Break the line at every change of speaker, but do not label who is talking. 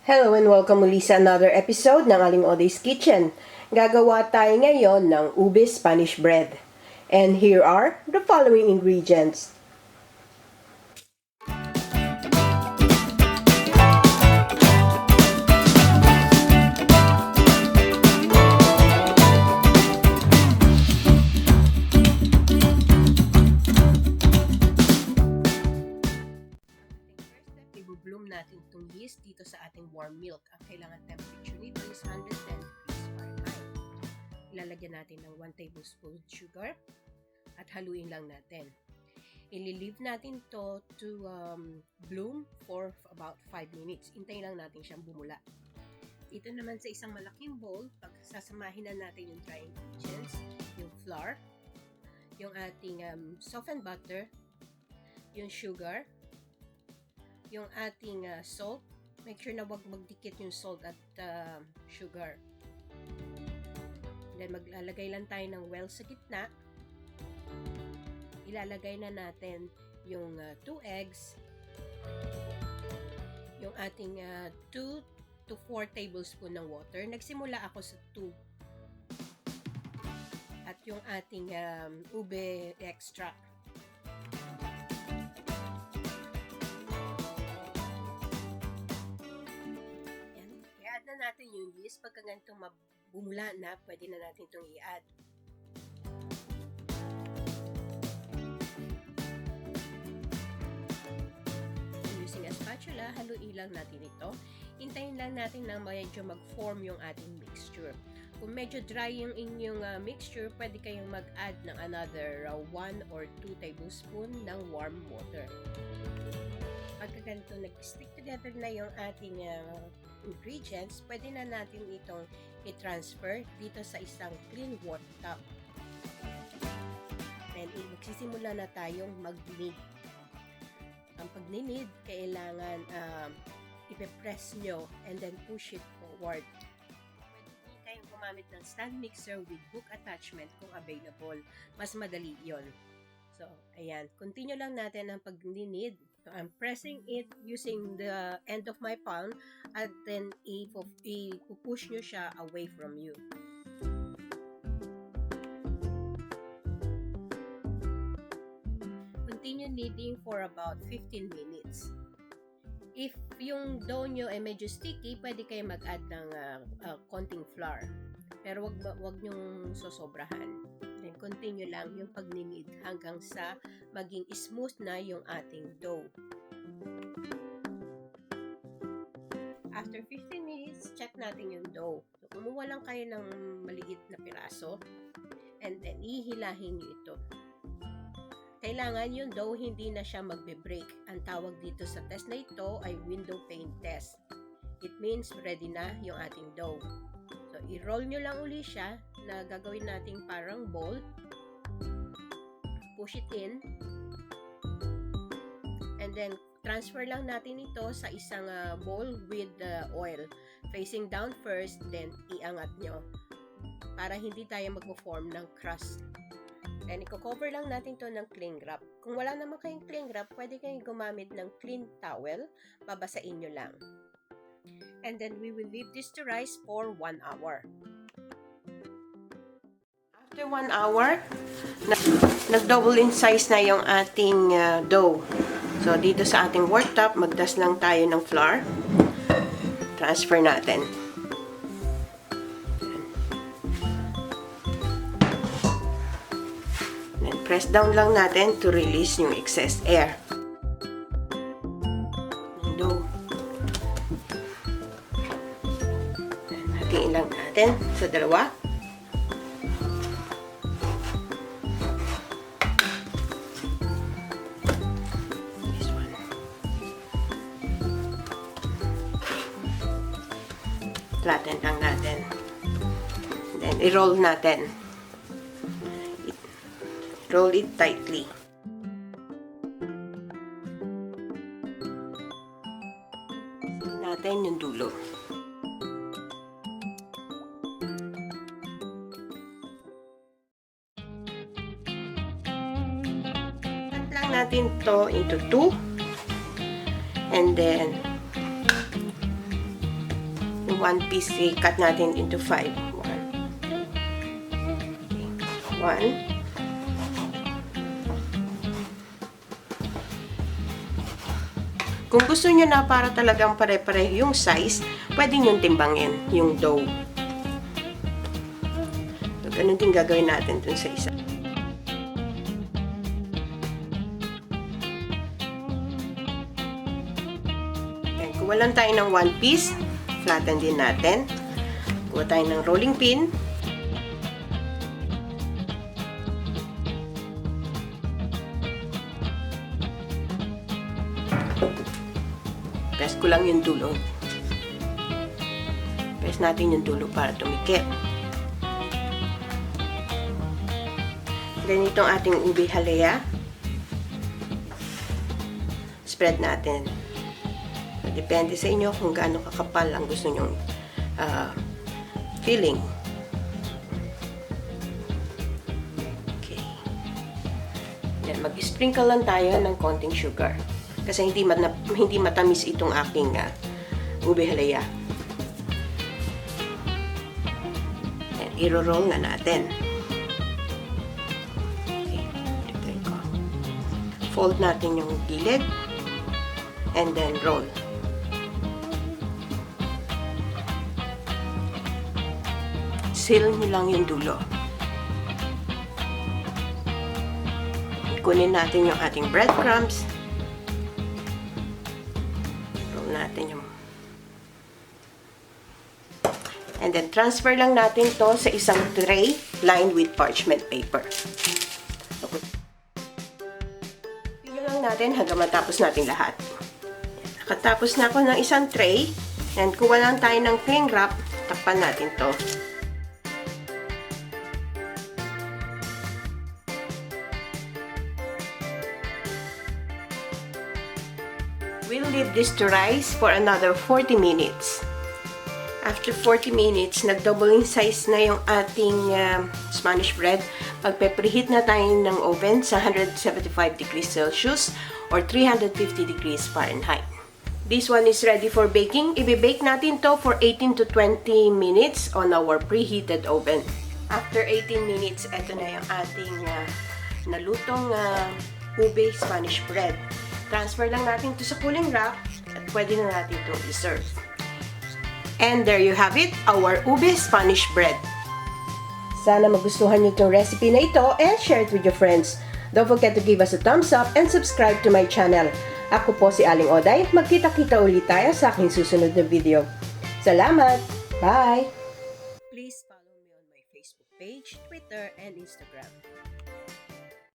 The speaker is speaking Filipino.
Hello and welcome muli sa another episode ng Aling Oday's Kitchen. Gagawa tayo ngayon ng ube Spanish bread. And here are the following ingredients. I-bloom natin itong yeast dito sa ating warm milk. Ang kailangan temperature nito is 110 degrees Fahrenheit. Ilalagyan natin ng 1 tablespoon sugar at haluin lang natin. I-leave natin to bloom for about 5 minutes. Hintayin lang natin siyang bumula. Ito naman sa isang malaking bowl, pagsasamahin na natin yung dry ingredients, yung flour, yung ating softened butter, yung sugar, yung ating salt. Make sure na wag magdikit yung salt at sugar. Then maglalagay lang tayo ng well sa gitna. Ilalagay na natin yung 2 eggs, yung ating 2 to 4 tablespoon ng water. Nagsimula ako sa 2. At yung ating ube extract. Natin yung yeast. Pagka ganitong bumula na, pwede na natin itong i-add. Using a spatula, haluin lang natin ito. Hintayin lang natin na medyo mag-form yung ating mixture. Kung medyo dry yung inyong mixture, pwede kayong mag-add ng another 1 or 2 tablespoon ng warm water. Pagka ganito nag-stick together na yung ating ingredients, pwede na natin itong i-transfer dito sa isang clean water tub. And magsisimula na tayong mag-knead. Ang pag-knead, kailangan ipe-press nyo and then push it forward. Pwede kayong gumamit ng stand mixer with hook attachment kung available. Mas madali yon. So, ayan. Continue lang natin ang pag-knead. So, I'm pressing it using the end of my palm at then i-push nyo siya away from you. Continue kneading for about 15 minutes. If yung dough nyo ay medyo sticky, pwede kayo mag-add ng konting flour. Pero wag nyong sosobrahan. Then continue lang yung pag-knead hanggang sa maging smooth na yung ating dough. After 15 minutes, check natin yung dough. So, kumuha lang kayo ng maliit na piraso and then ihilahin nyo ito. Kailangan yung dough hindi na siya magbe-break. Ang tawag dito sa test na ito ay window pane test. It means ready na yung ating dough. So, i-roll nyo lang uli siya na gagawin nating parang ball. Push it in. And then, transfer lang natin ito sa isang bowl with oil. Facing down first, then iangat nyo. Para hindi tayo mag-form ng crust. And i-cover lang natin to ng cling wrap. Kung wala naman kayong cling wrap, pwede kayong gumamit ng clean towel. Babasain nyo lang. And then we will leave this to rise for 1 hour. After 1 hour, nag-double in size na yung ating dough. So, dito sa ating worktop, magdas lang tayo ng flour. Transfer natin. Then, press down lang natin to release yung excess air. Dough. Hatiin lang natin sa dalawa. This one. Flatten lang natin. Then, i-roll natin. Roll it tightly. Natin yung dulo. Natin to into 2 and then yung 1 piece, cut natin into 5. 1. Kung gusto nyo na para talagang pare-pareho yung size, pwede nyo timbangin yung dough. So, ganun din gagawin natin dun sa isa. Yan, kuha lang tayo ng 1 piece, flatten din natin. Kuha tayo ng rolling pin. Press ko lang yung dulo. Press natin yung dulo para tumikip. Ganito ang ating ube halaya. Spread natin. So, depende sa inyo kung gaano kakapal ang gusto nyong filling. Okay. Yan, mag-sprinkle lang tayo ng konting sugar. Kasi hindi matamis itong aking ube halaya. Ayan, i-roll na natin. Okay, ko. Fold natin yung gilid and then roll. Seal nyo lang yung dulo. Kunin natin yung ating breadcrumbs. Natin yung and then transfer lang natin to sa isang tray lined with parchment paper. Okay. Pili lang natin hanggang matapos natin lahat. Nakatapos na ako ng isang tray and kuha lang tayo ng cling wrap, takpan natin to. We'll leave this to rise for another 40 minutes. After 40 minutes, nag-double in size na yung ating Spanish bread. Pagpe-preheat na tayo ng oven sa 175 degrees Celsius or 350 degrees Fahrenheit. This one is ready for baking. Ibe-bake natin to for 18 to 20 minutes on our preheated oven. After 18 minutes, ito na yung ating nalutong ube Spanish bread. Transfer lang natin ito sa cooling rack at pwede na natin itong i-serve. And there you have it, our ube Spanish bread. Sana magustuhan niyo itong recipe na ito and share it with your friends. Don't forget to give us a thumbs up and subscribe to my channel. Ako po si Aling Oday. Magkita-kita ulit tayo sa aking susunod na video. Salamat! Bye! Please follow me on my Facebook page, Twitter, and Instagram.